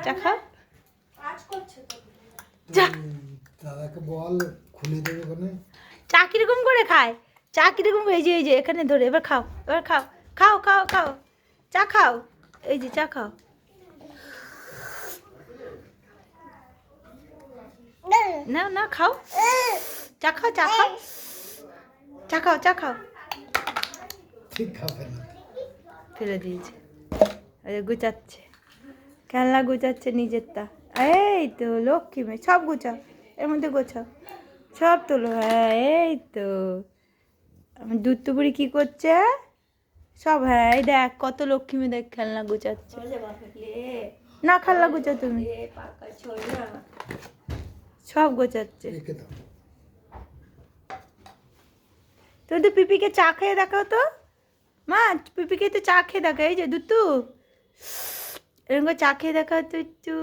চা খাও দাদাকে বল খুলে দেবে ওখানে। চা কিরকম করে খায়? চা কিরকম? এই যে এখানে ধরে এবার খাও, এবার খাও, খাও খাও খাও, চা খাও, এই যে চা খাও। না না খাও, চা খাও, চা খাও, চা খাও, চা খাও। ঠিক খাবে না, ফেলে দিয়েছে। গুছাচ্ছে, খেলনা গুছাচ্ছে নিজেরটা। এই তো লক্ষ্মী মেয়ে, সব গুছাও, এর মধ্যে গোছাও, সব তোলো। হ্যাঁ এই তো আমার দুধটুপুরি কি করছে সব। হ্যাঁ এই দেখ কত লক্ষ্মী মেয়ে, দেখ খেলনা গুছাচ্ছে। না খেলনা গুছা তুমি, সব গোছাচ্ছে। রেখে দাও। তুমি তো পিপিকে চা খেয়ে দেখাও তো মা, পিপিকে তো চা খেয়ে দেখা। এই যে দুতু এরকম করে চা খেয়ে দেখাও তো একটু।